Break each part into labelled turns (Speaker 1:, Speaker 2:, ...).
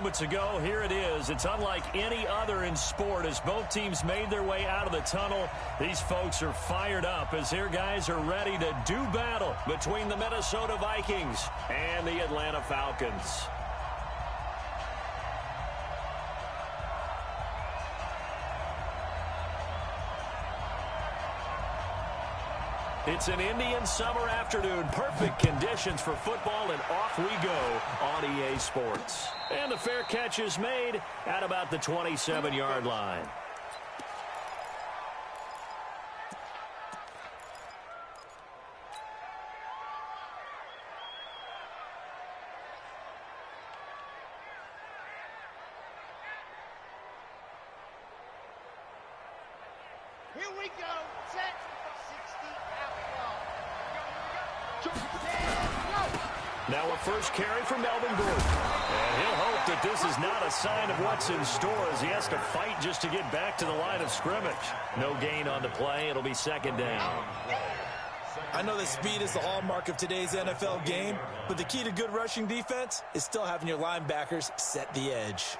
Speaker 1: moments ago. Here it is. It's unlike any other in sport as both teams made their way out of the tunnel. These folks are fired up as their guys are ready to do battle between the Minnesota Vikings and the Atlanta Falcons. It's an Indian summer afternoon. Perfect conditions for football, and off we go on EA Sports. And the fair catch is made at about the 27-yard line.
Speaker 2: Here we go. Set. 60 out.
Speaker 1: Now a first carry for Melvin Gordon. And he'll hope that this is not a sign of what's in store as he has to fight just to get back to the line of scrimmage. No gain on the play. It'll be second down.
Speaker 3: I know that speed is the hallmark of today's NFL game, but the key to good rushing defense is still having your linebackers set the edge.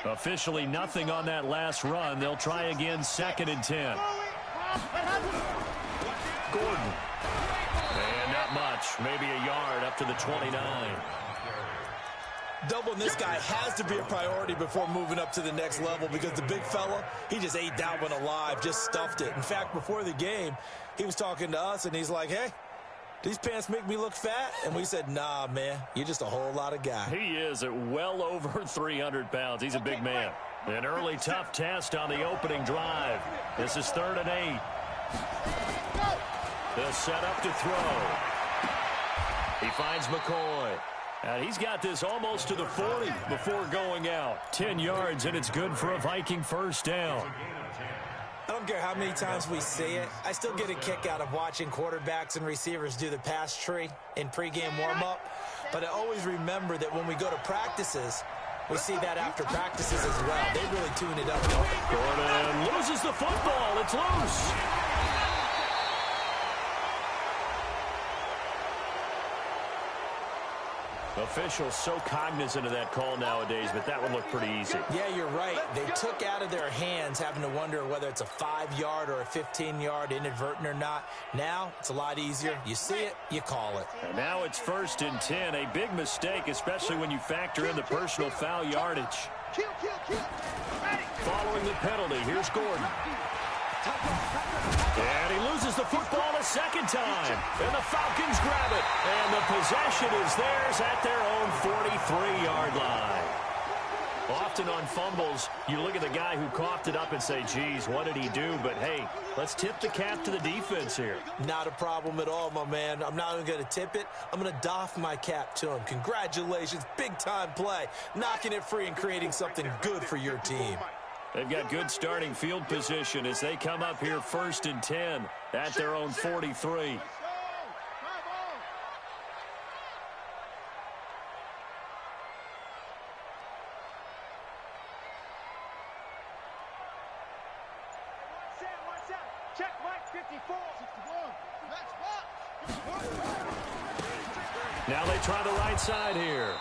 Speaker 1: Officially nothing on that last run. They'll try again, second and 10. Gordon. And not much. Maybe a yard up to the 29.
Speaker 3: Doubling this guy has to be a priority before moving up to the next level because the big fella, he just ate that one alive, just stuffed it. In fact, before the game, he was talking to us, and he's like, hey, these pants make me look fat? And we said, nah, man, you're just a whole lot of guy.
Speaker 1: He is at well over 300 pounds. He's a big man. An early tough test on the opening drive. This is 3rd and 8. They'll set up to throw. He finds McCoy. And he's got this almost to the 40 before going out. 10 yards, and it's good for a Viking first down.
Speaker 3: I don't care how many times we see it. I still get a kick out of watching quarterbacks and receivers do the pass tree in pregame warm-up. But I always remember that when we go to practices, we see that after practices as well. They really tune it up.
Speaker 1: Gordon loses the football. It's loose. Officials so cognizant of that call nowadays, but that one looked pretty easy.
Speaker 3: Yeah, you're right. They took out of their hands having to wonder whether it's a 5-yard or a 15-yard inadvertent or not. Now, it's a lot easier. You see it, you call it.
Speaker 1: And now it's 1st and 10. A big mistake, especially when you factor in the personal foul yardage. Following the penalty, here's Gordon. And he loses the football a second time. And the Falcons grab it. And the possession is theirs at their own 43-yard line. Often on fumbles, you look at the guy who coughed it up and say, geez, what did he do? But, hey, let's tip the cap to the defense here.
Speaker 3: Not a problem at all, my man. I'm not even going to tip it. I'm going to doff my cap to him. Congratulations. Big-time play. Knocking it free and creating something good for your team.
Speaker 1: They've got good starting field position as they come up here 1st and 10 at their own 43.
Speaker 2: Check right 54.
Speaker 1: Now they try the right side here.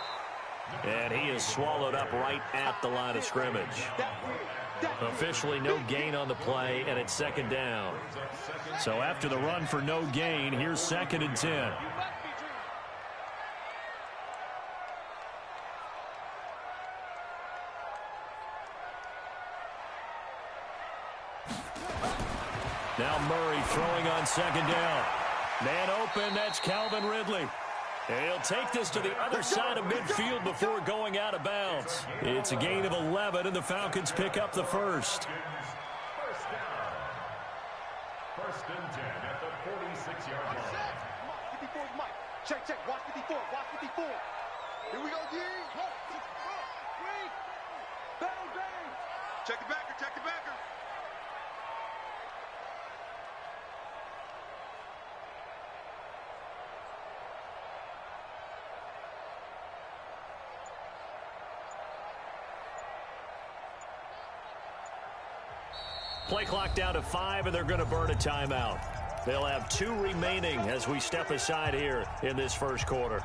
Speaker 1: And he is swallowed up right at the line of scrimmage. Officially no gain on the play, and it's second down. So after the run for no gain, here's 2nd and 10. Now Murray throwing on 2nd down. Man open, that's Calvin Ridley. And he'll take this to the other side of midfield before going out of bounds. It's a gain of 11, and the Falcons pick up the first.
Speaker 4: 1st and 10 at the 46-yard line.
Speaker 2: 54 Mike. Check. Watch 54. Watch 54. Here we go, D. Battle game. Check the backer. Check the backer.
Speaker 1: Play clock down to 5, and they're going to burn a timeout. They'll have 2 remaining as we step aside here in this first quarter.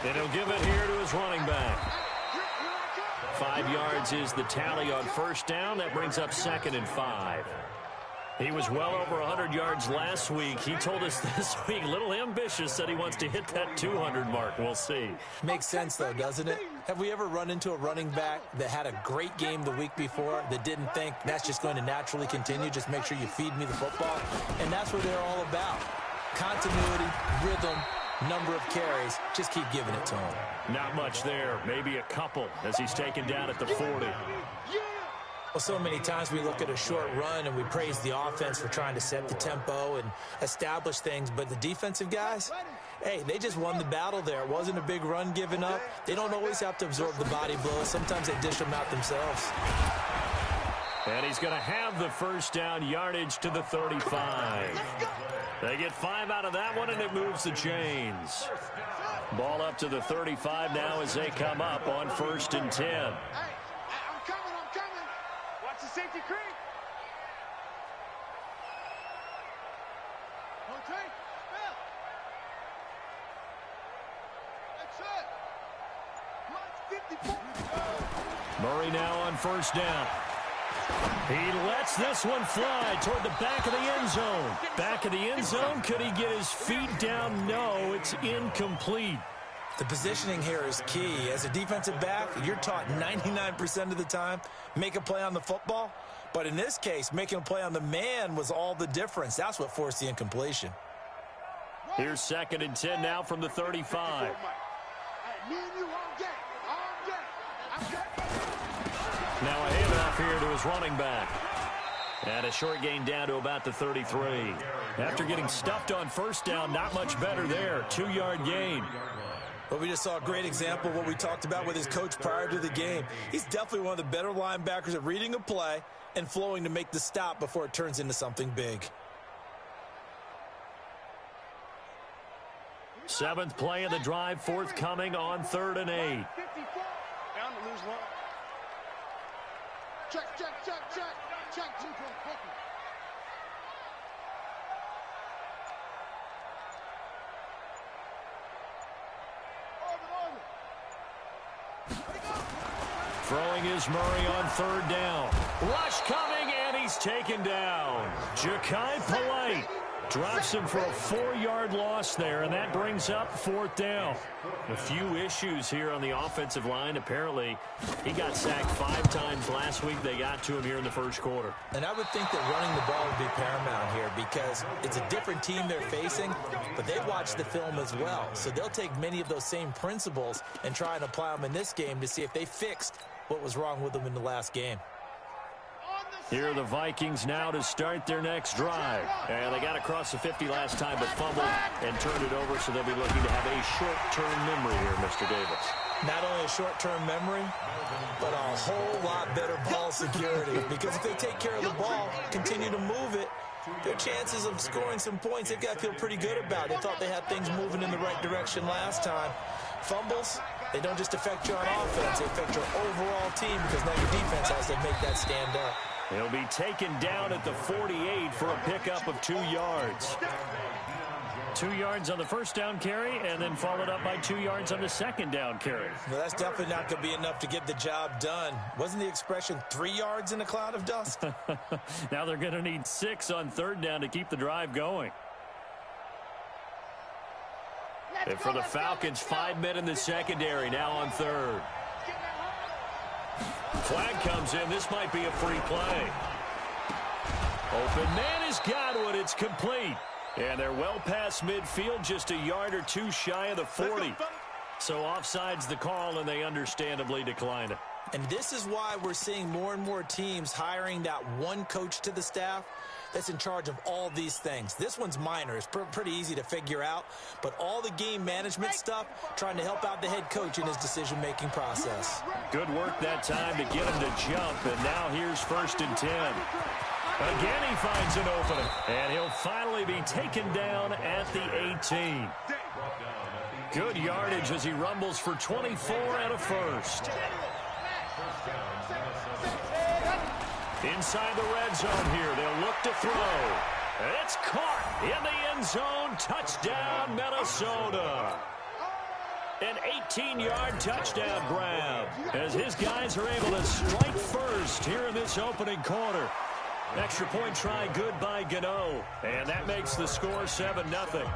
Speaker 2: And
Speaker 1: he'll give it here to his running back. 5 yards is the tally on first down. That brings up 2nd and 5. He was well over 100 yards last week. He told us this week, a little ambitious, that he wants to hit that 200 mark. We'll see.
Speaker 3: Makes sense, though, doesn't it? Have we ever run into a running back that had a great game the week before that didn't think that's just going to naturally continue? Just make sure you feed me the football. And that's what they're all about. Continuity, rhythm, number of carries. Just keep giving it to him.
Speaker 1: Not much there. Maybe a couple as he's taken down at the 40.
Speaker 3: Well, so many times we look at a short run and we praise the offense for trying to set the tempo and establish things, but the defensive guys, hey, they just won the battle there. It wasn't a big run given up. They don't always have to absorb the body blows. Sometimes they dish them out themselves.
Speaker 1: And he's going to have the first down, yardage to the 35. They get 5 out of that one, and it moves the chains. Ball up to the 35 now as they come up on 1st and 10.
Speaker 2: I'm coming. Watch the safety creep. Okay, Bill. That's it. Watch 54.
Speaker 1: Murray now on first down. He lets this one fly toward the back of the end zone. Back of the end zone. Could he get his feet down? No, it's incomplete.
Speaker 3: The positioning here is key. As a defensive back, you're taught 99% of the time, make a play on the football. But in this case, making a play on the man was all the difference. That's what forced the incompletion.
Speaker 1: Here's 2nd and 10 now from the 35. Now a handoff here to his running back. And a short gain down to about the 33. After getting stuffed on first down, not much better there. 2-yard gain.
Speaker 3: Well, we just saw a great example of what we talked about with his coach prior to the game. He's definitely one of the better linebackers at reading a play and flowing to make the stop before it turns into something big.
Speaker 1: 7th play of the drive, forthcoming on 3rd and 8.
Speaker 2: Down to lose one. Check.
Speaker 1: Throwing is Murray on 3rd down. Rush coming, and he's taken down. Ja'Kai Polite drops him for a 4-yard loss there, and that brings up 4th down. A few issues here on the offensive line. Apparently, he got sacked 5 times last week. They got to him here in the first quarter.
Speaker 3: And I would think that running the ball would be paramount here because it's a different team they're facing, but they watch the film as well. So they'll take many of those same principles and try and apply them in this game to see if they fixed what was wrong with them in the last game.
Speaker 1: Here are the Vikings now to start their next drive. And they got across the 50 last time, but fumbled and turned it over, so they'll be looking to have a short-term memory here, Mr. Davis.
Speaker 3: Not only a short-term memory, but a whole lot better ball security. Because if they take care of the ball, continue to move it, their chances of scoring some points, they've got to feel pretty good about. They thought they had things moving in the right direction last time. Fumbles, they don't just affect you on offense, they affect your overall team because now your defense has to make that stand up.
Speaker 1: He'll be taken down at the 48 for a pickup of 2 yards. 2 yards on the first down carry, and then followed up by 2 yards on the second down carry.
Speaker 3: Well, that's definitely not going to be enough to get the job done. Wasn't the expression 3 yards in a cloud of dust?
Speaker 1: Now they're going to need 6 on 3rd down to keep the drive going. And for the Falcons, 5 men in the secondary now on 3rd. Flag comes in. This might be a free play. Open man has got one. It's complete. And they're well past midfield, just a yard or 2 shy of the 40. So offside's the call, and they understandably declined it.
Speaker 3: And this is why we're seeing more and more teams hiring that one coach to the staff that's in charge of all these things. This one's minor. It's pretty easy to figure out. But all the game management stuff, trying to help out the head coach in his decision-making process.
Speaker 1: Good work that time to get him to jump. And now here's 1st and 10. Again, he finds an opening. And he'll finally be taken down at the 18. Good yardage as he rumbles for 24 and a first. Inside the red zone here, they'll look to throw. It's caught in the end zone. Touchdown, Minnesota. An 18-yard touchdown grab as his guys are able to strike first here in this opening quarter. Extra point try good by Gano, and that makes the score 7-0.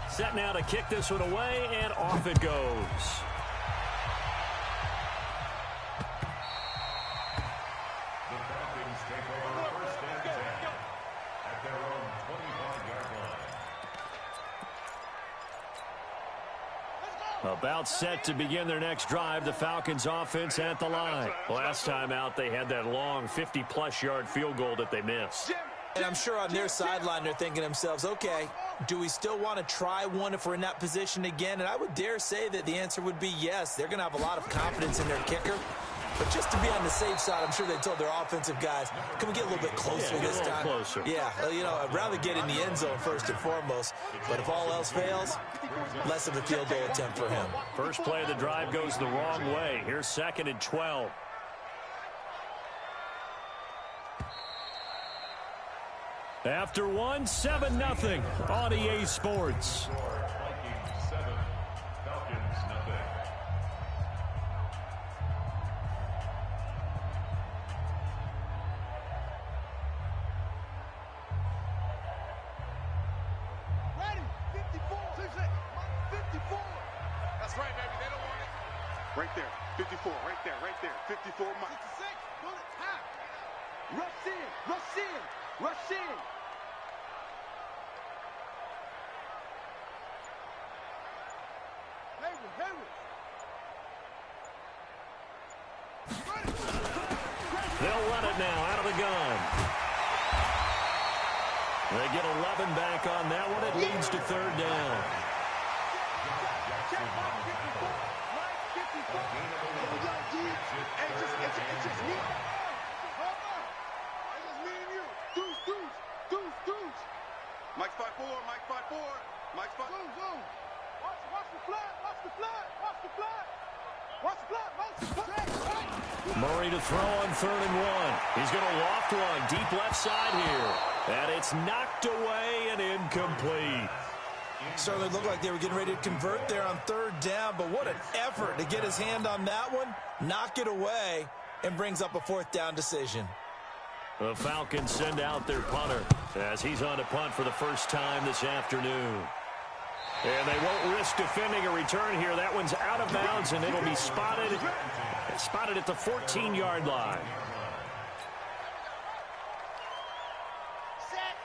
Speaker 1: Set now to kick this one away, and off it goes. About set to begin their next drive, the Falcons offense at the line. Last time out, they had that long 50-plus yard field goal that they missed.
Speaker 3: And I'm sure on their sideline, they're thinking to themselves, okay, do we still want to try one if we're in that position again? And I would dare say that the answer would be yes. They're going to have a lot of confidence in their kicker. But just to be on the safe side, I'm sure they told their offensive guys, can we get a little bit closer this time?
Speaker 1: Closer.
Speaker 3: Yeah, you know, I'd rather get in the end zone first and foremost. But if all else fails, less of a field goal attempt for him.
Speaker 1: First play of the drive goes the wrong way. Here's 2nd and 12. After one, 7-0 on EA Sports.
Speaker 2: Right there, 54, right there, 54, Mike. 66, go to top. Rush in, rush in, rush in.
Speaker 1: They'll run it now out of the gun. They get 11 back on that one. It leads to 3rd down.
Speaker 2: Mike 5-4, Mike 5-4, Mike 5. Watch the flat, watch the flat, watch the flat. Watch the flat, watch the flat.
Speaker 1: Murray to throw on 3rd and 1. He's going to loft one deep left side here. And it's knocked away and incomplete.
Speaker 3: Certainly looked like they were getting ready to convert there on 3rd down, but what an effort to get his hand on that one, knock it away, and brings up a 4th down decision.
Speaker 1: The Falcons send out their punter as he's on to punt for the first time this afternoon. And they won't risk defending a return here. That one's out of bounds, and it'll be spotted at the 14-yard line.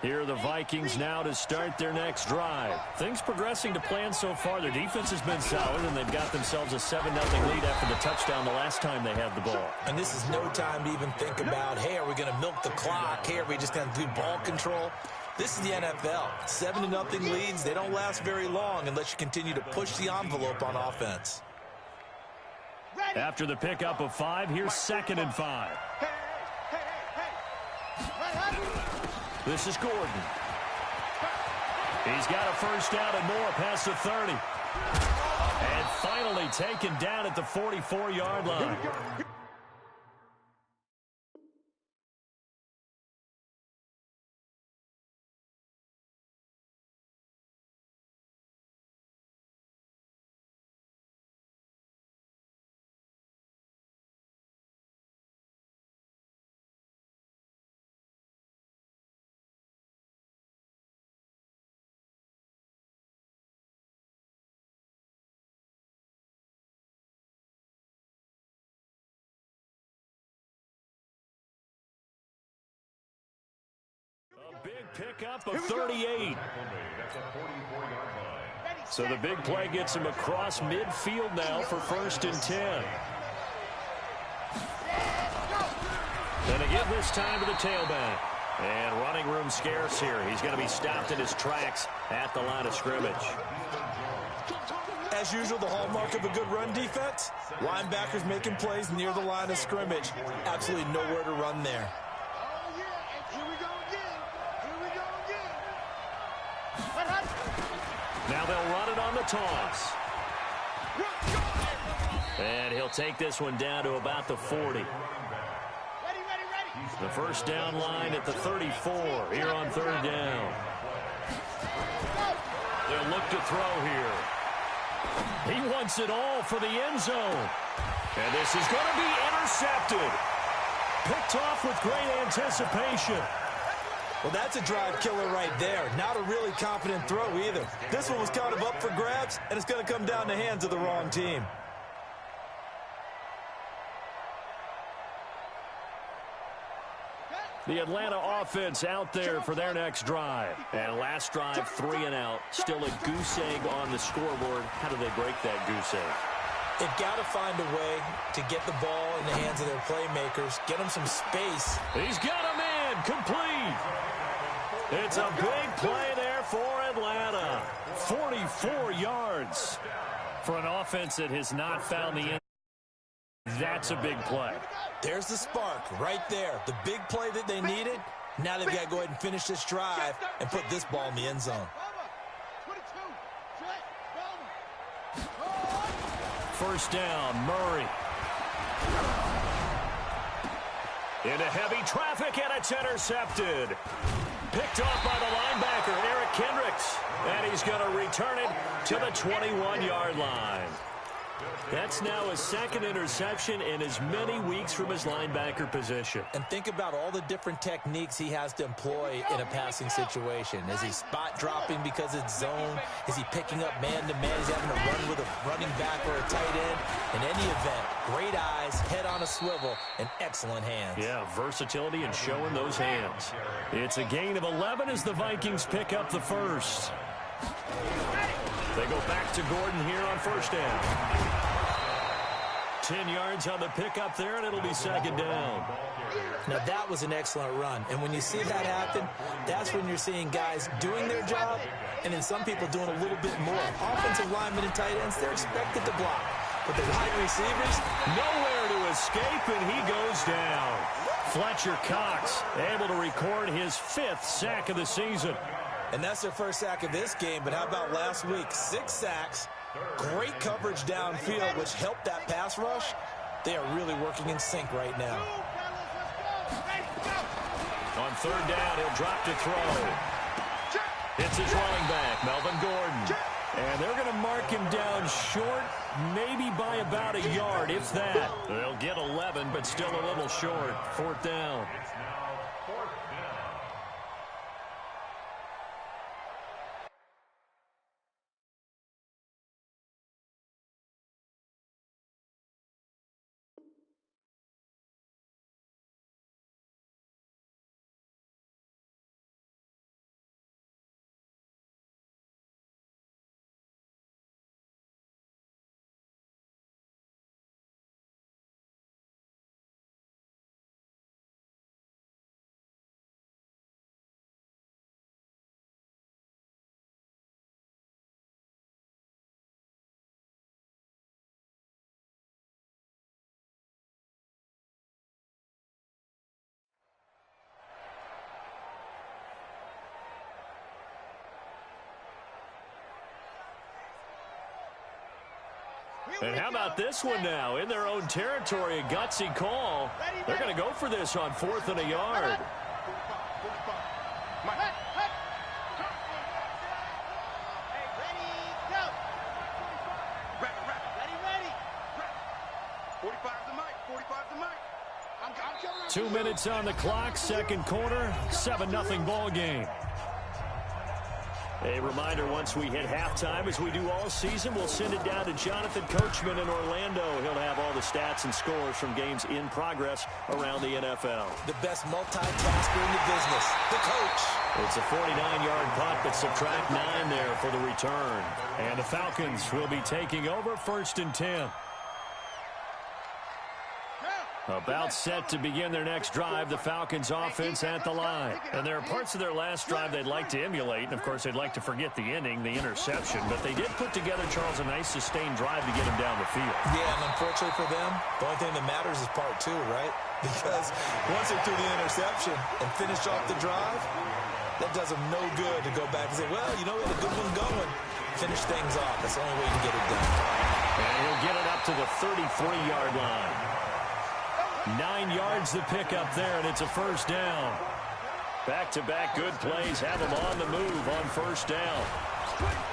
Speaker 1: Here are the Vikings now to start their next drive. Things progressing to plan so far. Their defense has been solid, and they've got themselves a 7-0 lead after the touchdown the last time they had the ball.
Speaker 3: And this is no time to even think about, hey, are we going to milk the clock? Hey, are we just going to do ball control? This is the NFL. 7-0 leads, they don't last very long unless you continue to push the envelope on offense.
Speaker 1: After the pickup of 5, here's 2nd and 5. This is Gordon. He's got a first down and more past the 30. And finally taken down at the 44-yard line. A big pickup of 38. So the big play gets him across midfield now for 1st and 10. And again this time to the tailback. And running room scarce here. He's going to be stopped in his tracks at the line of scrimmage.
Speaker 3: As usual, the hallmark of a good run defense, linebackers making plays near the line of scrimmage. Absolutely nowhere to run there.
Speaker 2: Oh, yeah. Here we go again. Here we go again.
Speaker 1: Now they'll run it on the toss. And he'll take this one down to about the 40. The first down line at the 34 here on 3rd down. They'll look to throw here. He wants it all for the end zone. And this is going to be intercepted. Picked off with great anticipation.
Speaker 3: Well, that's a drive killer right there. Not a really confident throw either. This one was kind of up for grabs, and it's going to come down the hands of the wrong team.
Speaker 1: The Atlanta offense out there for their next drive. And last drive, 3 and out. Still a goose egg on the scoreboard. How do they break that goose egg?
Speaker 3: They've got to find a way to get the ball in the hands of their playmakers, get them some space.
Speaker 1: He's got a man complete. It's a big play there for Atlanta. 44 yards for an offense that has not found the end. That's a big play.
Speaker 3: There's the spark right there. The big play that they needed. Now they've got to go ahead and finish this drive and put this ball in the end zone.
Speaker 1: First down, Murray. Into heavy traffic, and it's intercepted. Picked off by the linebacker, Eric Kendricks. And he's going to return it to the 21-yard line. That's now his 2nd interception in as many weeks from his linebacker position.
Speaker 3: And think about all the different techniques he has to employ in a passing situation. Is he spot dropping because it's zone? Is he picking up man-to-man? Is he having to run with a running back or a tight end? In any event, great eyes, head on a swivel, and excellent hands.
Speaker 1: Yeah, versatility and showing those hands. It's a gain of 11 as the Vikings pick up the first. They go back to Gordon here on first down. 10 yards on the pickup there, and it'll be 2nd down.
Speaker 3: Now, that was an excellent run. And when you see that happen, that's when you're seeing guys doing their job, and then some people doing a little bit more. Offensive linemen and tight ends, they're expected to block. But the wide receivers,
Speaker 1: nowhere to escape, and he goes down. Fletcher Cox able to record his 5th sack of the season.
Speaker 3: And that's their first sack of this game, but how about last week? 6 sacks, great coverage downfield, which helped that pass rush. They are really working in sync right now.
Speaker 1: On 3rd down, he'll drop to throw. It's his running back, Melvin Gordon. And they're going to mark him down short, maybe by about a yard, if that. They'll get 11, but still a little short. 4th down. And how about this one now? In their own territory, a gutsy call. They're going to go for this on 4th and a yard. Two minutes on the clock, 2nd quarter, 7-0 ball game. A reminder, once we hit halftime, as we do all season, we'll send it down to Jonathan Coachman in Orlando. He'll have all the stats and scores from games in progress around the NFL.
Speaker 3: The best multitasker in the business, the coach.
Speaker 1: It's a 49-yard punt, but subtract 9 there for the return. And the Falcons will be taking over 1st and 10. About set to begin their next drive, the Falcons offense at the line. And there are parts of their last drive they'd like to emulate. And, of course, they'd like to forget the inning, the interception. But they did put together, Charles, a nice sustained drive to get him down the field.
Speaker 3: Yeah, and unfortunately for them, the only thing that matters is part 2, right? Because once they threw the interception and finished off the drive, that does them no good to go back and say, well, you know, we had a good one going. Finish things off. That's the only way you can get it done.
Speaker 1: And he'll get it up to the 33-yard line. 9 yards the pickup there, and it's a 1st down. Back-to-back good plays have them on the move on 1st down.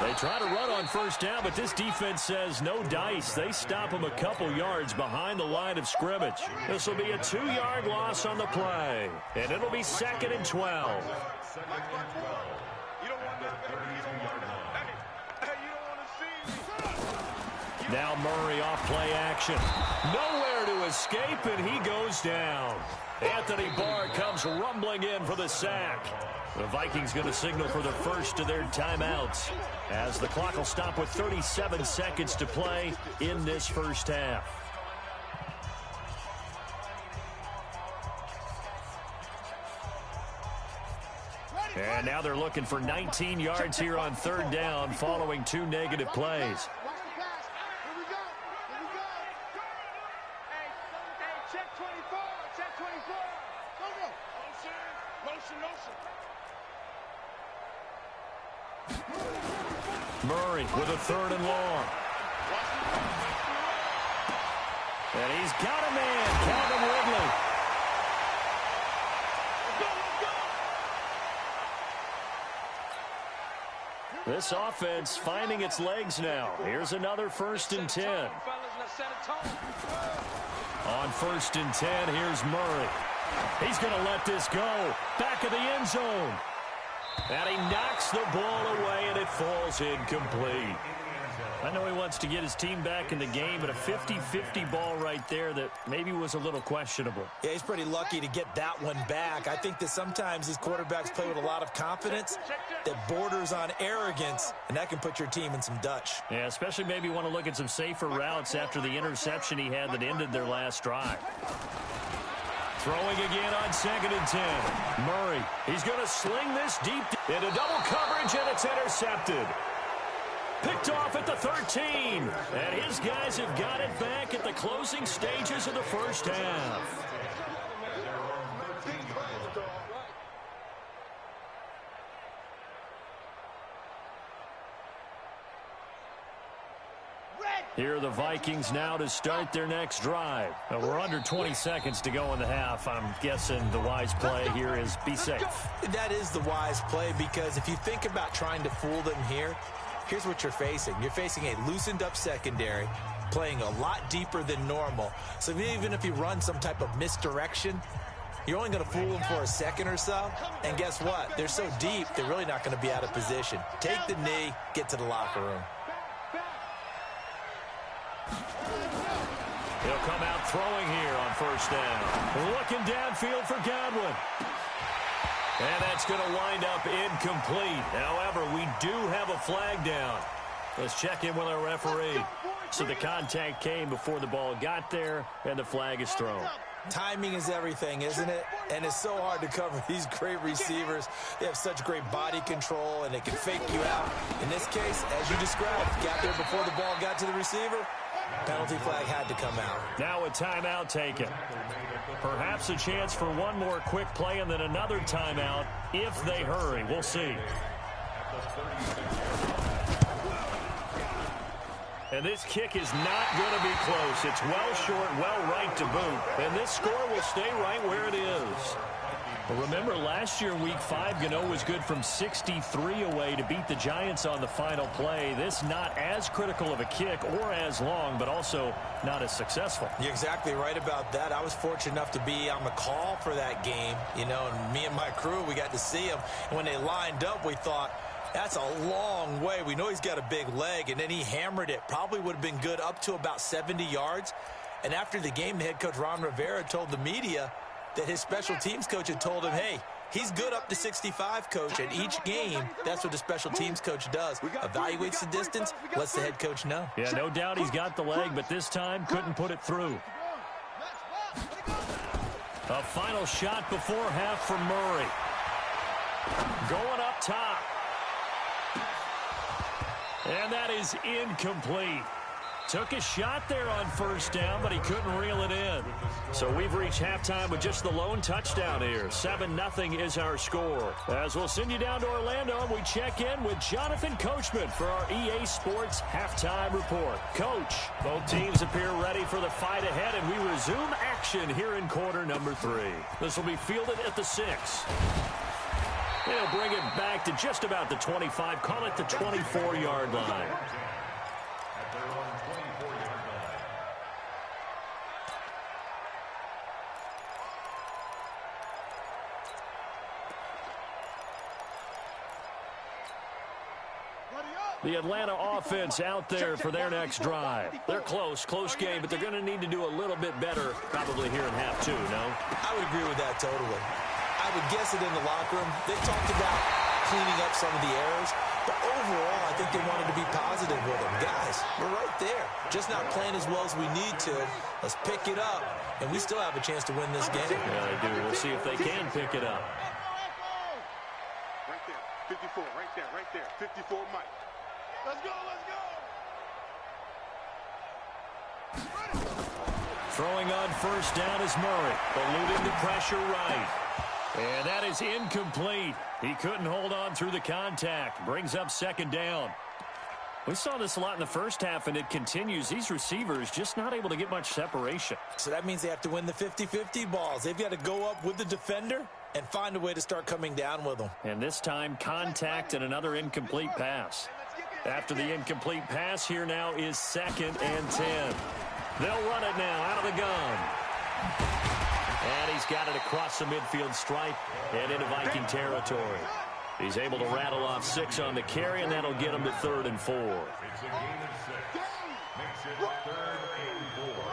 Speaker 1: They try to run on 1st down, but this defense says no dice. They stop them a couple yards behind the line of scrimmage. This will be a 2-yard loss on the play, and it'll be 2nd and 12. Now Murray off play action. Nowhere to escape, and he goes down. Anthony Barr comes rumbling in for the sack. The Vikings going to signal for the first of their timeouts, as the clock will stop with 37 seconds to play in this first half. And now they're looking for 19 yards here on 3rd down following 2 negative plays. Murray with a 3rd and long. And he's got a man, Calvin Ridley. This offense finding its legs now. Here's another 1st and 10. On 1st and 10, here's Murray. He's going to let this go. Back of the end zone. And he knocks the ball away, and it falls incomplete. I know he wants to get his team back in the game, but a 50-50 ball right there that maybe was a little questionable.
Speaker 3: Yeah, he's pretty lucky to get that one back. I think that sometimes these quarterbacks play with a lot of confidence that borders on arrogance, and that can put your team in some Dutch.
Speaker 1: Yeah, especially maybe want to look at some safer routes after the interception he had that ended their last drive. Throwing again on 2nd and 10. Murray, he's going to sling this deep into double coverage, and it's intercepted. Picked off at the 13. And his guys have got it back at the closing stages of the first half. Here are the Vikings now to start their next drive. Now, we're under 20 seconds to go in the half. I'm guessing the wise play here is be safe.
Speaker 3: That is the wise play, because if you think about trying to fool them here, here's what you're facing. You're facing a loosened up secondary, playing a lot deeper than normal. So even if you run some type of misdirection, you're only going to fool them for a second or so. And guess what? They're so deep, they're really not going to be out of position. Take the knee, get to the locker room.
Speaker 1: He'll come out throwing here on 1st down. Looking downfield for Godwin. And that's going to wind up incomplete. However, we do have a flag down. Let's check in with our referee. So the contact came before the ball got there, and the flag is thrown.
Speaker 3: Timing is everything, isn't it? And it's so hard to cover these great receivers. They have such great body control, and they can fake you out. In this case, as you described, got there before the ball got to the receiver. Penalty flag had to come out.
Speaker 1: Now a timeout taken. Perhaps a chance for one more quick play and then another timeout if they hurry. We'll see. And this kick is not going to be close. It's well short, well right to boot. And this score will stay right where it is. Well, remember, last year, Week 5, Gano was good from 63 away to beat the Giants on the final play. This not as critical of a kick or as long, but also not as successful.
Speaker 3: You're exactly right about that. I was fortunate enough to be on the call for that game, you know, and me and my crew, we got to see them. And when they lined up, we thought, That's a long way. We know he's got a big leg, and then he hammered it. Probably would have been good up to about 70 yards. And after the game, the head coach, Ron Rivera, told the media that his special teams coach had told him, hey, he's good up to 65, coach. And each game, that's what the special teams coach does. Evaluates the distance, lets the head coach know.
Speaker 1: Yeah, no doubt he's got the leg, but this time couldn't put it through. A final shot before half for Murray. Going up top. And that is incomplete. Took a shot there on first down, but he couldn't reel it in. So we've reached halftime with just the lone touchdown here. 7-0 is our score. As we'll send you down to Orlando, and we check in with Jonathan Coachman for our EA Sports Halftime Report. Coach, both teams appear ready for the fight ahead, and we resume action here in quarter number 3. This will be fielded at the 6. They'll bring it back to just about the 25. Call it the 24-yard line. The Atlanta offense out there for their next drive. They're close game, but they're going to need to do a little bit better probably here in half 2, no?
Speaker 3: I would agree with that totally. I would guess it in the locker room. They talked about cleaning up some of the errors, but overall, I think they wanted to be positive with them. Guys, we're right there. Just not playing as well as we need to. Let's pick it up, and we still have a chance to win this game.
Speaker 1: Yeah, they do. We'll see if they can pick it up.
Speaker 2: Right there. 54, right there. 54, Mike. Let's go.
Speaker 1: Throwing on first down is Murray, eluding the pressure right. And that is incomplete. He couldn't hold on through the contact. Brings up second down. We saw this a lot in the first half, and it continues. These receivers just not able to get much separation.
Speaker 3: So that means they have to win the 50-50 balls. They've got to go up with the defender and find a way to start coming down with them.
Speaker 1: And this time, contact and another incomplete pass. After the incomplete pass, here now is 2nd and 10. They'll run it now out of the gun. And he's got it across the midfield stripe and into Viking territory. He's able to rattle off 6 on the carry, and that'll get him to 3rd and 4.
Speaker 4: It's a gain of 6. Makes it 3rd and 4.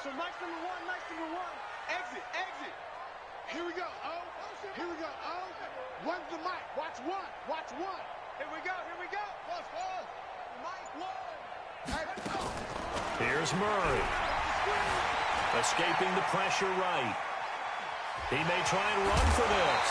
Speaker 2: So nice number one. Exit. Here we go, oh. One's the mic. Watch one. Here we go. Mike, one.
Speaker 1: Here's Murray. Escaping the pressure right. He may try and run for this.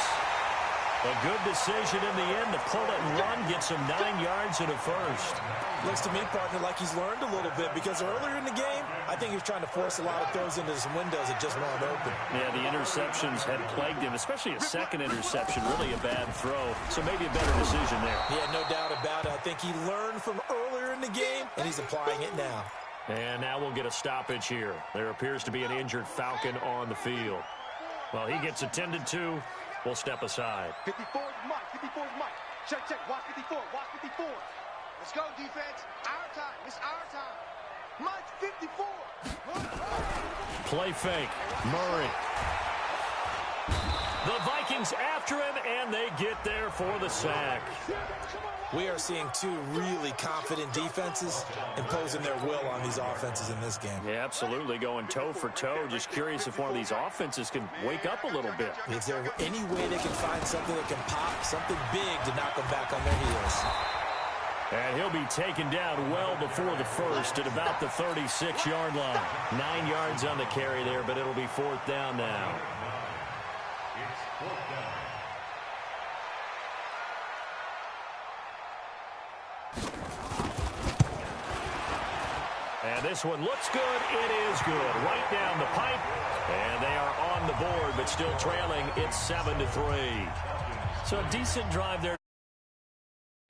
Speaker 1: A good decision in the end to pull it and run, gets him 9 yards and a first.
Speaker 3: Looks to me, partner, like he's learned a little bit, because earlier in the game, I think he was trying to force a lot of throws into some windows that just weren't open.
Speaker 1: Yeah, the interceptions had plagued him, especially a second interception, really a bad throw. So maybe a better decision there.
Speaker 3: Yeah, no doubt about it. I think he learned from earlier in the game, and he's applying it now.
Speaker 1: And now we'll get a stoppage here. There appears to be an injured Falcon on the field. Well, he gets attended to. We'll step aside.
Speaker 2: 54 is Mike. Check. Watch 54. Let's go, defense. Our time. It's our time. Mike's 54.
Speaker 1: Play fake. Murray. The Vikings after him, and they get there for the sack.
Speaker 3: We are seeing 2 really confident defenses imposing their will on these offenses in this game.
Speaker 1: Yeah, absolutely, going toe for toe. Just curious if one of these offenses can wake up a little bit.
Speaker 3: Is there any way they can find something that can pop, something big to knock them back on their heels?
Speaker 1: And he'll be taken down well before the first at about the 36-yard line. 9 yards on the carry there, but it'll be 4th down now.
Speaker 4: It's 4th down.
Speaker 1: And this one looks good. It is good. Right down the pipe. And they are on the board, but still trailing. It's 7-3. So a decent drive there.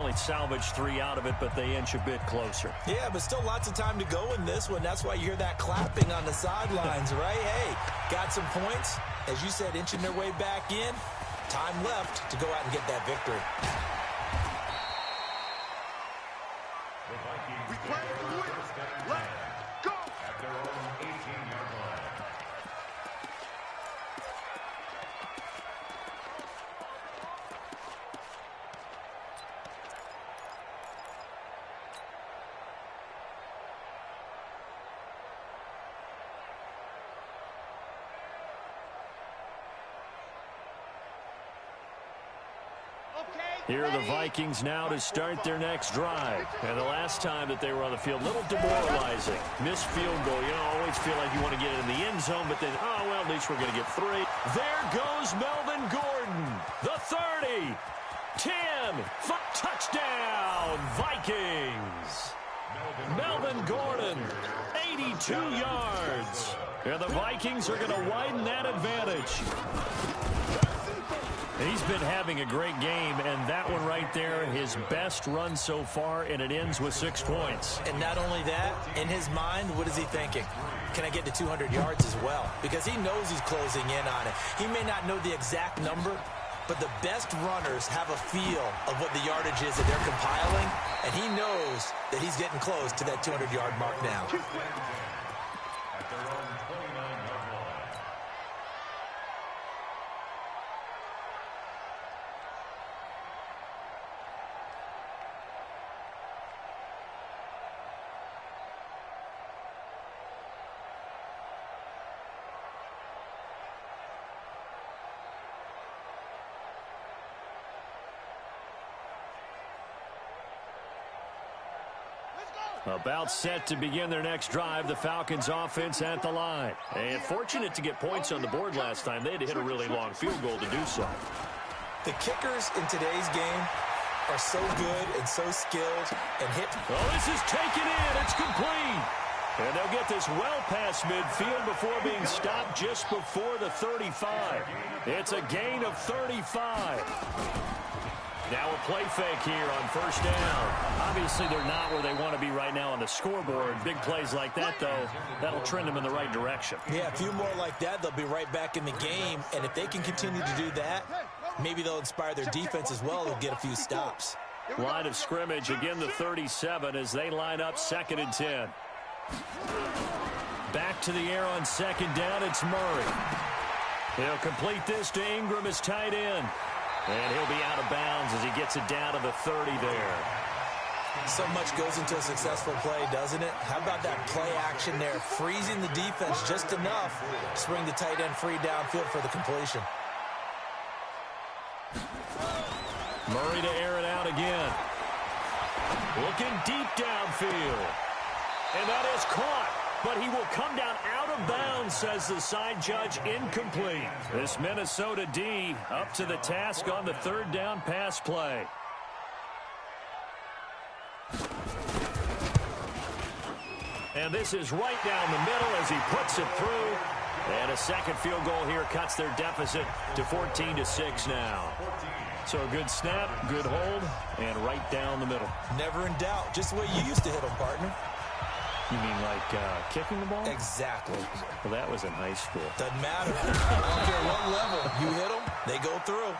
Speaker 1: Only salvaged 3 out of it, but they inch a bit closer.
Speaker 3: Yeah, but still lots of time to go in this one. That's why you hear that clapping on the sidelines, right? Hey, got some points. As you said, inching their way back in. Time left to go out and get that victory.
Speaker 4: The Vikings
Speaker 2: We play to win. Let's go.
Speaker 4: at their own 18-yard line.
Speaker 1: Here are the Vikings now to start their next drive. And the last time that they were on the field, a little demoralizing. Missed field goal. You know, always feel like you want to get it in the end zone, but then, oh, well, at least we're going to get 3. There goes Melvin Gordon. The 30. 10. Touchdown, Vikings. Melvin Gordon, 82 yards. And the Vikings are going to widen that advantage. He's been having a great game, and that one right there, his best run so far, and it ends with 6 points.
Speaker 3: And not only that, in his mind, what is he thinking? Can I get to 200 yards as well? Because he knows he's closing in on it. He may not know the exact number, but the best runners have a feel of what the yardage is that they're compiling, and he knows that he's getting close to that 200-yard mark now.
Speaker 4: At their own 29-yard line.
Speaker 1: About set to begin their next drive, the Falcons offense at the line. And fortunate to get points on the board last time. They had to hit a really long field goal to do so.
Speaker 3: The kickers in today's game are so good and so skilled and hit.
Speaker 1: Oh, this is taken in. It's complete. And they'll get this well past midfield before being stopped just before the 35. It's a gain of 35. Now a play fake here on first down. Obviously, they're not where they want to be right now on the scoreboard. Big plays like that, though, that'll trend them in the right direction.
Speaker 3: Yeah, a few more like that, they'll be right back in the game. And if they can continue to do that, maybe they'll inspire their defense as well and get a few stops.
Speaker 1: Line of scrimmage, again the 37 as they line up 2nd and 10. Back to the air on 2nd down, it's Murray. He'll complete this to Ingram, his tight end. And he'll be out of bounds as he gets it down to the 30 there.
Speaker 3: So much goes into a successful play, doesn't it? How about that play action there, freezing the defense just enough to swing the tight end free downfield for the completion.
Speaker 1: Murray to air it out again. Looking deep downfield. And that is caught. But he will come down out of bounds, says the side judge, incomplete. This Minnesota D up to the task on the 3rd down pass play. And this is right down the middle as he puts it through. And a second field goal here cuts their deficit to 14-6 now. So a good snap, good hold, and right down the middle.
Speaker 3: Never in doubt. Just the way you used to hit them, partner.
Speaker 1: You mean like kicking the ball?
Speaker 3: Exactly.
Speaker 1: Well, that was in high school.
Speaker 3: Doesn't matter. I don't care what level. You hit them, they go through.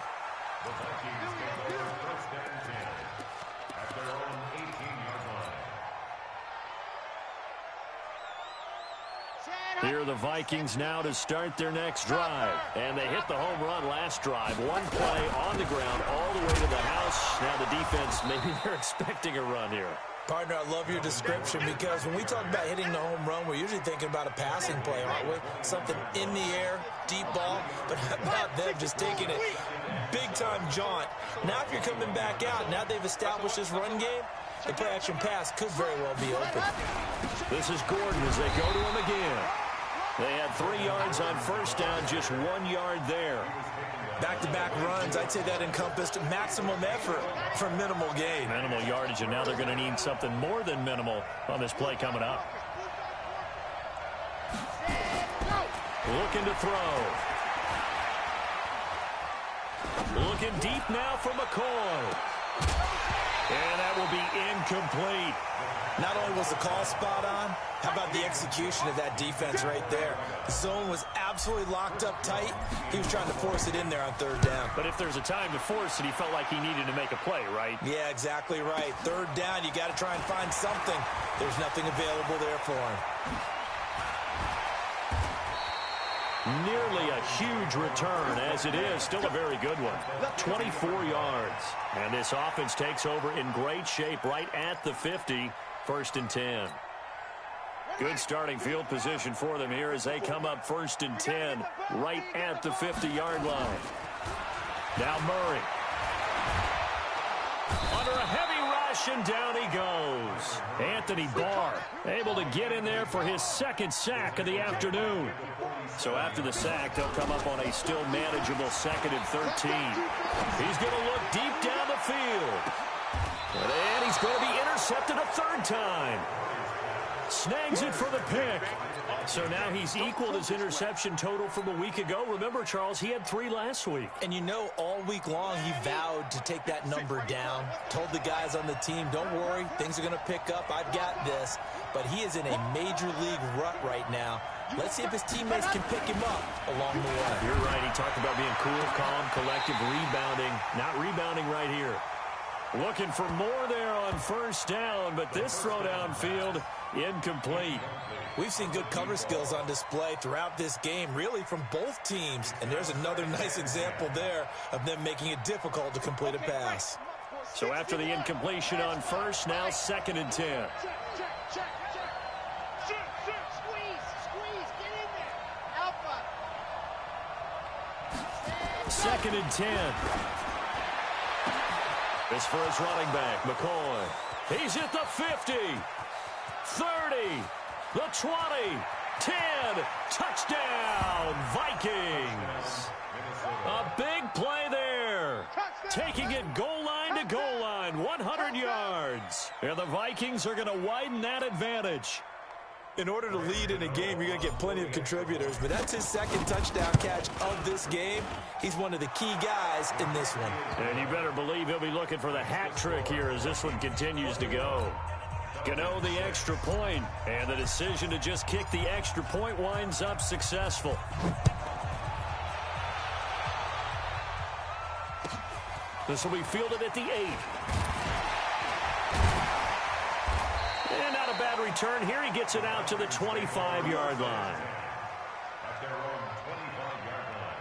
Speaker 4: The Vikings take over 1st and 10 at their own 18-yard line.
Speaker 1: Here are the Vikings now to start their next drive. And they hit the home run last drive. One play on the ground all the way to the house. Now the defense, maybe they're expecting a run here.
Speaker 3: Partner, I love your description because when we talk about hitting the home run, we're usually thinking about a passing play, aren't we? Something in the air, deep ball, but how about them just taking it big-time jaunt? Now if you're coming back out, now they've established this run game, the play-action pass could very well be open.
Speaker 1: This is Gordon as they go to him again. They had 3 yards on first down, just 1 yard there.
Speaker 3: Back-to-back runs, I'd say that encompassed maximum effort for minimal gain.
Speaker 1: Minimal yardage, and now they're going to need something more than minimal on this play coming up. Looking to throw. Looking deep now for McCoy. And that will be incomplete.
Speaker 3: Not only was the call spot on, how about the execution of that defense right there? The zone was absolutely locked up tight. He was trying to force it in there on 3rd down.
Speaker 1: But if there's a time to force it, he felt like he needed to make a play, right?
Speaker 3: Yeah, exactly right. 3rd down, you got to try and find something. There's nothing available there for him.
Speaker 1: Nearly a huge return, as it is. Still a very good one. 24 yards. And this offense takes over in great shape right at the 50. 1st and 10. Good starting field position for them here as they come up 1st and 10 right at the 50-yard line. Now Murray. Under a heavy rush, and down he goes. Anthony Barr able to get in there for his second sack of the afternoon. So after the sack, they'll come up on a still manageable 2nd and 13. He's going to look deep down the field. And he's going to be intercepted a third time. Snags it for the pick. So now he's equaled his interception total from a week ago. Remember, Charles, he had 3 last week.
Speaker 3: And you know, all week long, he vowed to take that number down. Told the guys on the team, don't worry, things are going to pick up. I've got this. But he is in a major league rut right now. Let's see if his teammates can pick him up along the way.
Speaker 1: You're right. He talked about being cool, calm, collective, rebounding. Not rebounding right here. Looking for more there on 1st down, but this throw downfield, incomplete.
Speaker 3: We've seen good cover skills on display throughout this game, really from both teams. And there's another nice example there of them making it difficult to complete a pass.
Speaker 1: So after the incompletion on 1st, now 2nd and 10.
Speaker 2: Squeeze, get in there. Alpha.
Speaker 1: 2nd and 10. This for his running back, McCoy. He's at the 50, 30, the 20, 10, touchdown, Vikings. A big play there. Taking it goal line to goal line, 100 yards. And the Vikings are going to widen that advantage.
Speaker 3: In order to lead in a game, you're going to get plenty of contributors, but that's his 2nd touchdown catch of this game. He's one of the key guys in this one.
Speaker 1: And you better believe he'll be looking for the hat trick here as this one continues to go. Gano the extra point, and the decision to just kick the extra point winds up successful. This will be fielded at the 8. And not a bad return here. He gets it out to the 25-yard line.
Speaker 4: At their own 25-yard line.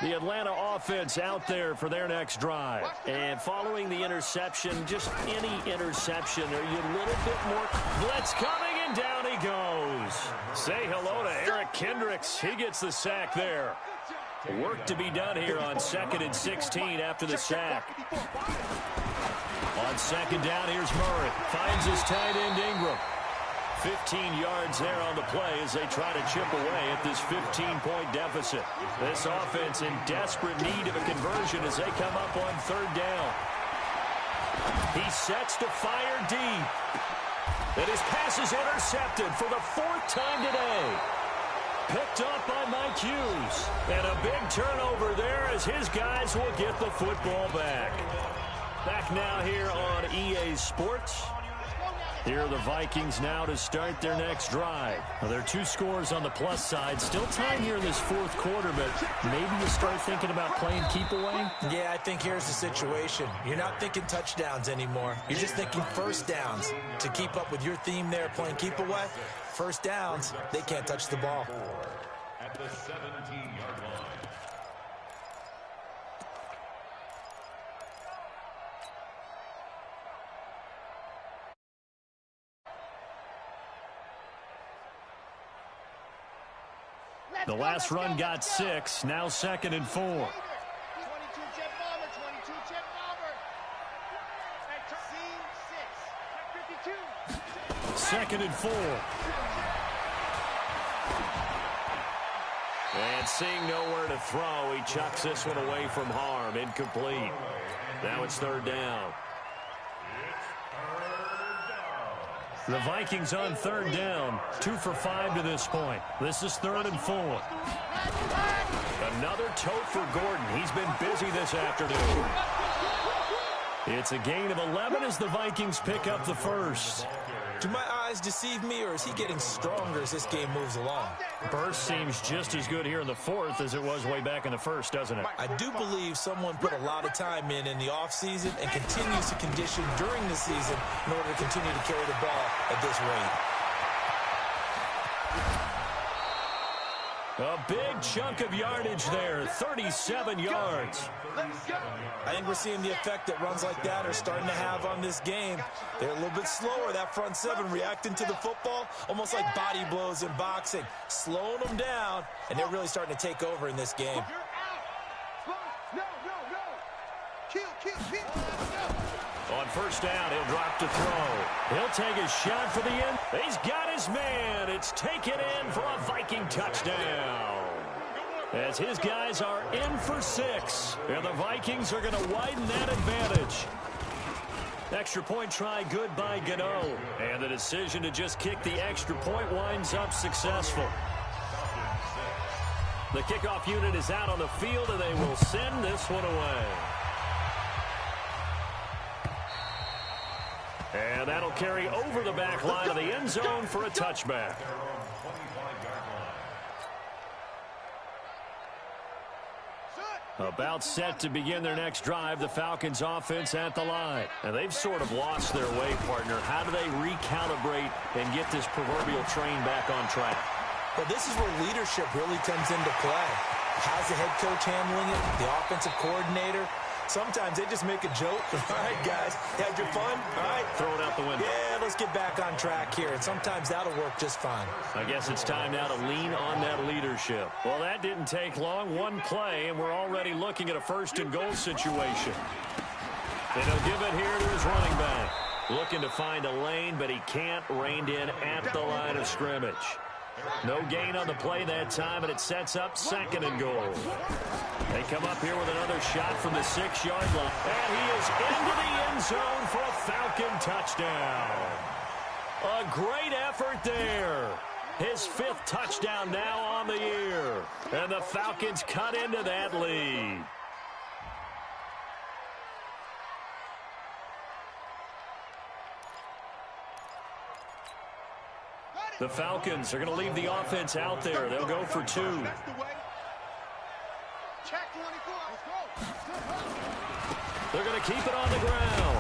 Speaker 1: The Atlanta offense out there for their next drive. And following the interception, just any interception, are you a little bit more blitz coming, and down he goes. Say hello to Eric Kendricks. He gets the sack there. Work to be done here on 2nd and 16 after the sack. On 2nd down, here's Murray. Finds his tight end Ingram. 15 yards there on the play as they try to chip away at this 15-point deficit. This offense in desperate need of a conversion as they come up on 3rd down. He sets to fire deep. And his pass is intercepted for the 4th time today. Picked up by Mike Hughes. And a big turnover there as his guys will get the football back. Back now here on EA Sports. Here are the Vikings now to start their next drive. Well, there are 2 scores on the plus side. Still time here in this 4th quarter, but maybe you start thinking about playing keep away?
Speaker 3: Yeah, I think here's the situation. You're not thinking touchdowns anymore. You're just thinking 1st downs. To keep up with your theme there, playing keep away, 1st downs, they can't touch the ball.
Speaker 4: At the 17-yard line.
Speaker 1: The last run got 6. Now 2nd and 4.
Speaker 2: 22 jet bomber, 22 jet bomber. Scene 6.
Speaker 1: 2nd and 4. And seeing nowhere to throw, he chucks this one away from harm. Incomplete. Now it's 3rd down. The Vikings on 3rd down. 2 for 5 to this point. This is 3rd and 4. Another tote for Gordon. He's been busy this afternoon. It's a gain of 11 as the Vikings pick up the 1st.
Speaker 3: Do my eyes deceive me, or is he getting stronger as this game moves along?
Speaker 1: Burst seems just as good here in the 4th as it was way back in the 1st, doesn't it?
Speaker 3: I do believe someone put a lot of time in the offseason and continues to condition during the season in order to continue to carry the ball at this rate.
Speaker 1: A big chunk of yardage there, 37 yards.
Speaker 3: I think we're seeing the effect that runs like that are starting to have on this game. They're a little bit slower, that front seven, reacting to the football, almost like body blows in boxing, slowing them down, and they're really starting to take over in this game.
Speaker 1: On first down, he'll drop to throw. He'll take his shot for the end. He's got his man. It's taken in for a Viking touchdown. As his guys are in for 6. And the Vikings are going to widen that advantage. Extra point try good by Gano. And the decision to just kick the extra point winds up successful. The kickoff unit is out on the field, and they will send this one away. And that'll carry over the back line of the end zone for a touchback. About set to begin their next drive, the Falcons offense at the line. And they've sort of lost their way, partner. How do they recalibrate and get this proverbial train back on track?
Speaker 3: Well, this is where leadership really comes into play. How's the head coach handling it? The offensive coordinator? Sometimes they just make a joke. All right, guys, had your fun? All right.
Speaker 1: Throw it out the window.
Speaker 3: Yeah, let's get back on track here. And sometimes that'll work just fine.
Speaker 1: I guess it's time now to lean on that leadership. Well, that didn't take long. One play, and we're already looking at a first-and-goal situation. And he'll give it here to his running back. Looking to find a lane, but he can't. Reined in at the line of scrimmage. No gain on the play that time, and it sets up second and goal. They come up here with another shot from the 6-yard line. And he is into the end zone for a Falcon touchdown. A great effort there. His 5th touchdown now on the year. And the Falcons cut into that lead. The Falcons are going to leave the offense out there. They'll go for 2. They're going to keep it on the ground.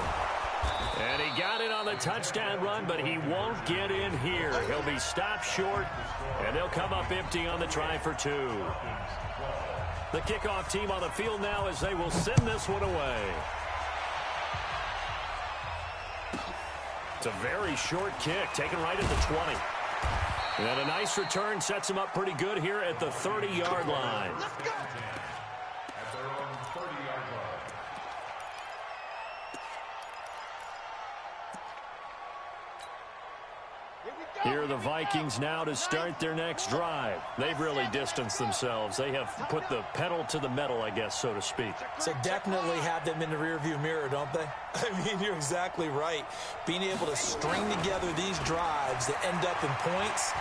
Speaker 1: And he got it on the touchdown run, but he won't get in here. He'll be stopped short, and they'll come up empty on the try for 2. The kickoff team on the field now as they will send this one away. It's a very short kick, taken right at the 20. And a nice return sets him up pretty good here at the 30-yard line. Here are the Vikings now to start their next drive. They've really distanced themselves. They have put the pedal to the metal, I guess, so to speak.
Speaker 3: So definitely have them in the rearview mirror, don't they? I mean, you're exactly right. Being able to string together these drives that end up in points,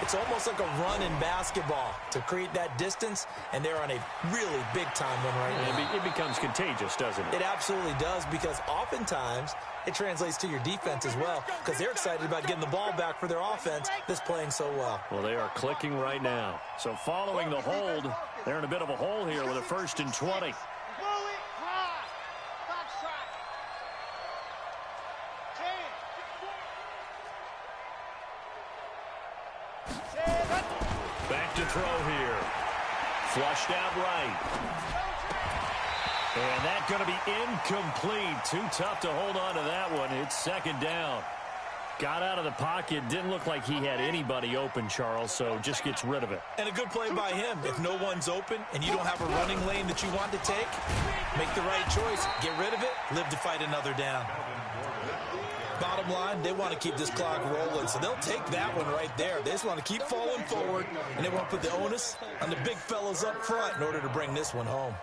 Speaker 3: it's almost like a run in basketball to create that distance, and they're on a really big-time one right now.
Speaker 1: It becomes contagious, doesn't it?
Speaker 3: It absolutely does, because oftentimes it translates to your defense as well, because they're excited about getting the ball back for their offense that's playing so well.
Speaker 1: Well, they are clicking right now. So following the hold, they're in a bit of a hole here with a 1st and 20. Back to throw here. Flushed out right. And that's going to be incomplete. Too tough to hold on to that one. It's 2nd down. Got out of the pocket. Didn't look like he had anybody open, Charles, so just gets rid of it.
Speaker 3: And a good play by him. If no one's open and you don't have a running lane that you want to take, make the right choice. Get rid of it. Live to fight another down. Bottom line, they want to keep this clock rolling, so they'll take that one right there. They just want to keep falling forward, and they want to put the onus on the big fellas up front in order to bring this one home.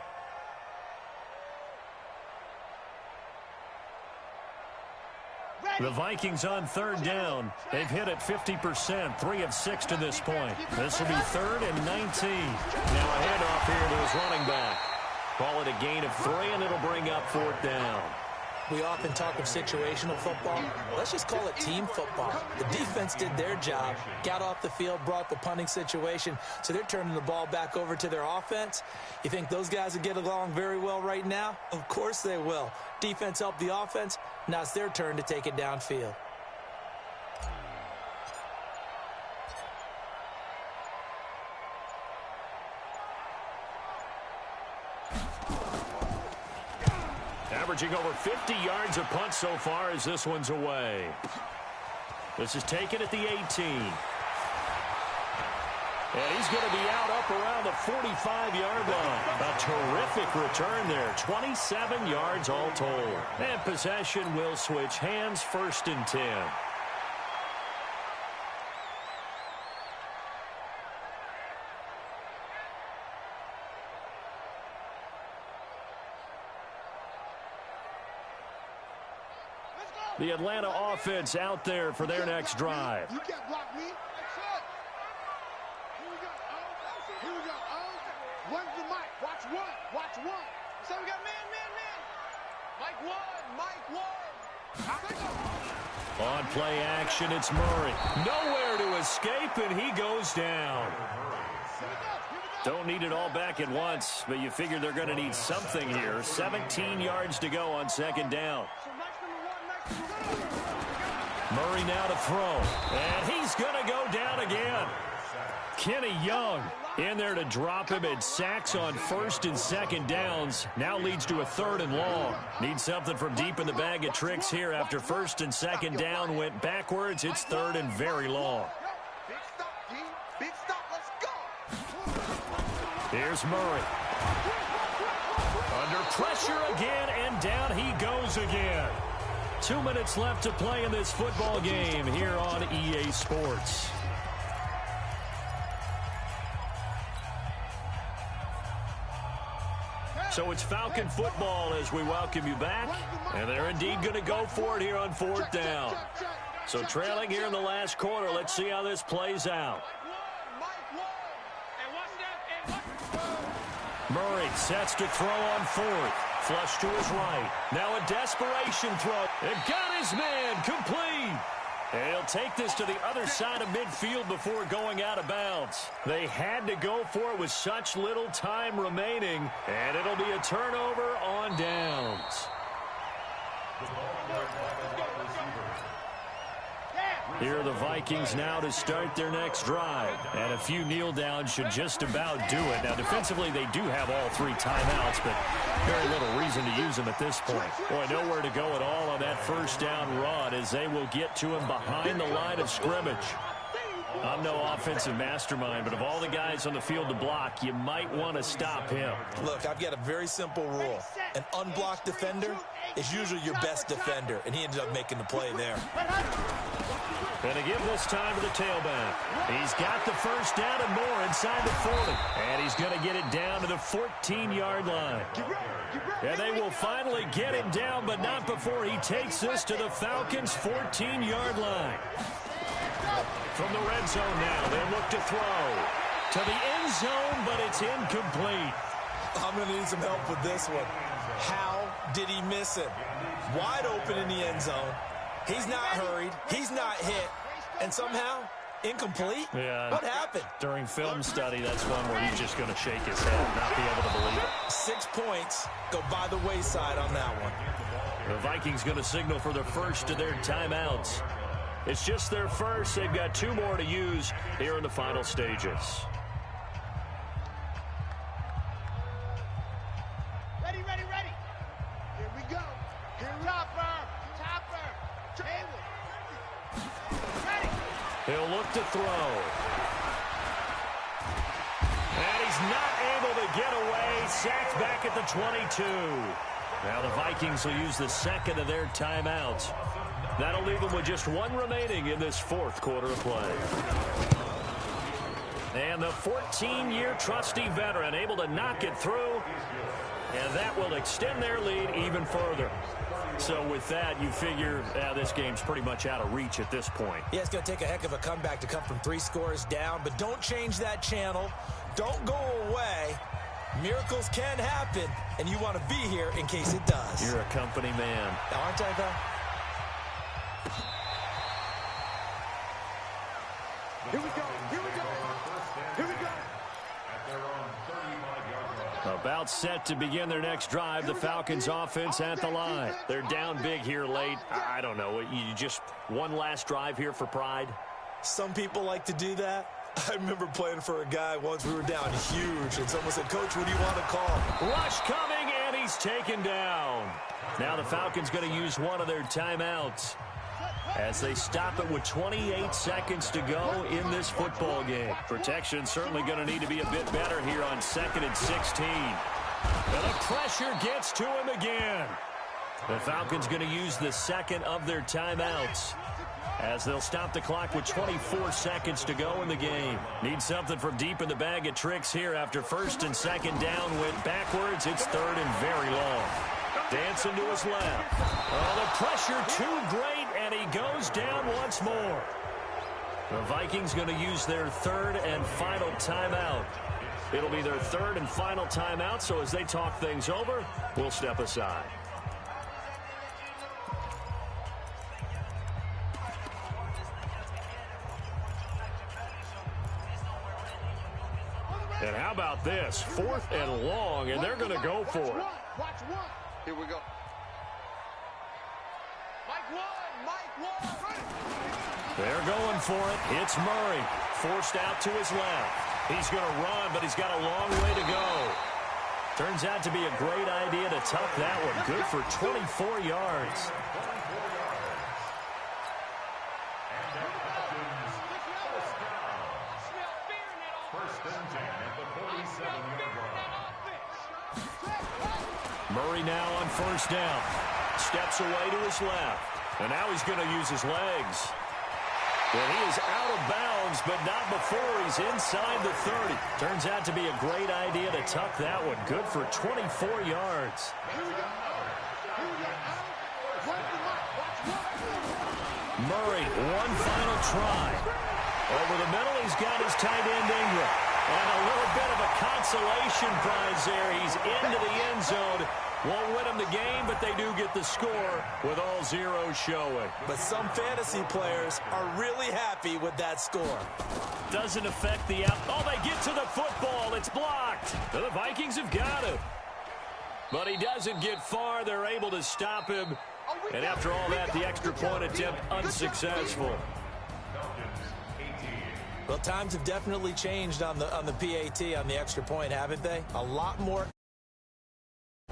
Speaker 1: The Vikings on 3rd down. They've hit it 50%, 3 of 6 to this point. This will be 3rd and 19. Now a handoff here to his running back. Call it a gain of 3, and it'll bring up 4th down.
Speaker 3: We often talk of situational football. Let's just call it team football. The defense did their job, got off the field, brought the punting situation, so they're turning the ball back over to their offense. You think those guys will get along very well right now? Of course they will. Defense helped the offense. Now it's their turn to take it downfield.
Speaker 1: averaging over 50 yards a punt so far as this one's away. This is taken at the 18. And he's going to be out up around the 45-yard line. A terrific return there. 27 yards all told. And possession will switch hands, 1st and 10. The Atlanta offense out there for their next drive.
Speaker 2: You can't block me. That's it. Here we go. Here we go. One's the mic. Watch one. Watch one. So we got man. Mike one.
Speaker 1: On play action, it's Murray. Nowhere to escape, and he goes down. Don't need it all back at once, but you figure they're going to need something here. 17 yards to go on 2nd down. Murray now to throw, and he's going to go down again. Kenny Young in there to drop him, and sacks on 1st and 2nd downs. Now leads to a 3rd and long. Need something from deep in the bag of tricks here after 1st and 2nd down went backwards. It's 3rd and very long.
Speaker 2: Big stop, let's go.
Speaker 1: Here's Murray. Under pressure again, and down he goes again. 2 minutes left to play in this football game here on EA Sports. So it's Falcon football as we welcome you back. And they're indeed going to go for it here on 4th down. So trailing here in the last quarter. Let's see how this plays out. Murray sets to throw on 4th. Flush to his right. Now a desperation throw. It got his man complete. And he'll take this to the other side of midfield before going out of bounds. They had to go for it with such little time remaining. And it'll be a turnover on downs. Here are the Vikings now to start their next drive. And a few kneel downs should just about do it. Now, defensively, they do have all 3 timeouts, but very little reason to use them at this point. Boy, nowhere to go at all on that 1st down run as they will get to him behind the line of scrimmage. I'm no offensive mastermind, but of all the guys on the field to block, you might want to stop him.
Speaker 3: Look, I've got a very simple rule. An unblocked defender is usually your best defender, and he ended up making the play there.
Speaker 1: Going to give this time to the tailback. He's got the 1st down and more inside the 40. And he's going to get it down to the 14-yard line. And they will finally get him down, but not before he takes this to the Falcons' 14-yard line. From the red zone now, they look to throw to the end zone, but it's incomplete.
Speaker 3: I'm going to need some help with this one. How did he miss it? Wide open in the end zone. He's not hurried. He's not hit. And somehow, incomplete?
Speaker 1: Yeah.
Speaker 3: What happened?
Speaker 1: During film study, that's one where he's just going to shake his head and not be able to believe it.
Speaker 3: 6 points go by the wayside on that one.
Speaker 1: The Vikings going to signal for the first of their timeouts. It's just their first. They've got 2 more to use here in the final stages.
Speaker 2: Ready. Here we go. Here we go.
Speaker 1: He'll look to throw. And he's not able to get away. Sacked back at the 22. Now the Vikings will use the 2nd of their timeouts. That'll leave them with just 1 remaining in this 4th quarter of play. And the 14-year trusty veteran able to knock it through. And that will extend their lead even further. So with that, you figure this game's pretty much out of reach at this point.
Speaker 3: Yeah, it's going to take a heck of a comeback to come from 3 scores down, but don't change that channel. Don't go away. Miracles can happen, and you want to be here in case it does.
Speaker 1: You're a company man.
Speaker 3: Aren't I, though?
Speaker 2: Here we go.
Speaker 1: About set to begin their next drive. The Falcons offense at the line. They're down big here late. I don't know. You just one last drive here for pride?
Speaker 3: Some people like to do that. I remember playing for a guy once. We were down huge, and someone said, "Coach, what do you want to call?"
Speaker 1: Rush coming, and he he's taken down. Now the Falcons going to use one of their timeouts as they stop it with 28 seconds to go in this football game. Protection certainly going to need to be a bit better here on 2nd and 16. And the pressure gets to him again. The Falcons going to use the second of their timeouts as they'll stop the clock with 24 seconds to go in the game. Need something from deep in the bag of tricks here after 1st and 2nd down went backwards. It's 3rd and very long. Dancing to his left. Oh, the pressure too great, and he goes down once more. The Vikings going to use their 3rd and final timeout. It'll be their 3rd and final timeout, so as they talk things over, we'll step aside. And how about this? 4th and long, and they're going to go for it.
Speaker 2: Watch one. Here we go. Mike one.
Speaker 1: They're going for it. It's Murray. Forced out to his left. He's going to run, but he's got a long way to go. Turns out to be a great idea to tuck that one. Good for 24 yards. Murray now on 1st down. Steps away to his left. And now he's going to use his legs. And he is out of bounds, but not before he's inside the 30. Turns out to be a great idea to tuck that one. Good for 24 yards. Murray, one final try. Over the middle, he's got his tight end Ingram. And a little bit of a consolation prize there. He's into the end zone. Won't win them the game, but they do get the score with all zeros showing.
Speaker 3: But some fantasy players are really happy with that score.
Speaker 1: Doesn't affect the out. Oh, they get to the football. It's blocked. The Vikings have got it. But he doesn't get far. They're able to stop him. And after all that, the extra point attempt unsuccessful.
Speaker 3: Well, times have definitely changed on the PAT, on the extra point, haven't they? A lot more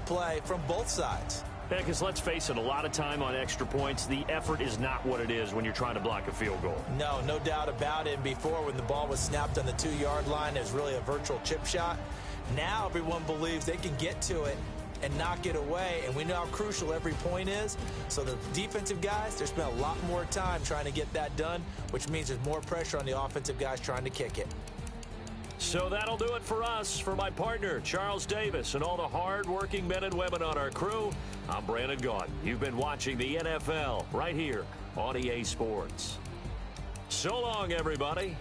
Speaker 3: play from both sides.
Speaker 1: Yeah, because let's face it, a lot of time on extra points, the effort is not what it is when you're trying to block a field goal.
Speaker 3: No doubt about it. And before, when the ball was snapped on the 2-yard line, it was really a virtual chip shot. Now everyone believes they can get to it and knock it away, and we know how crucial every point is. So the defensive guys, they spent a lot more time trying to get that done, which means there's more pressure on the offensive guys trying to kick it.
Speaker 1: So that'll do it for us. For my partner, Charles Davis, and all the hard-working men and women on our crew, I'm Brandon Gaudin. You've been watching the NFL right here on EA Sports. So long, everybody.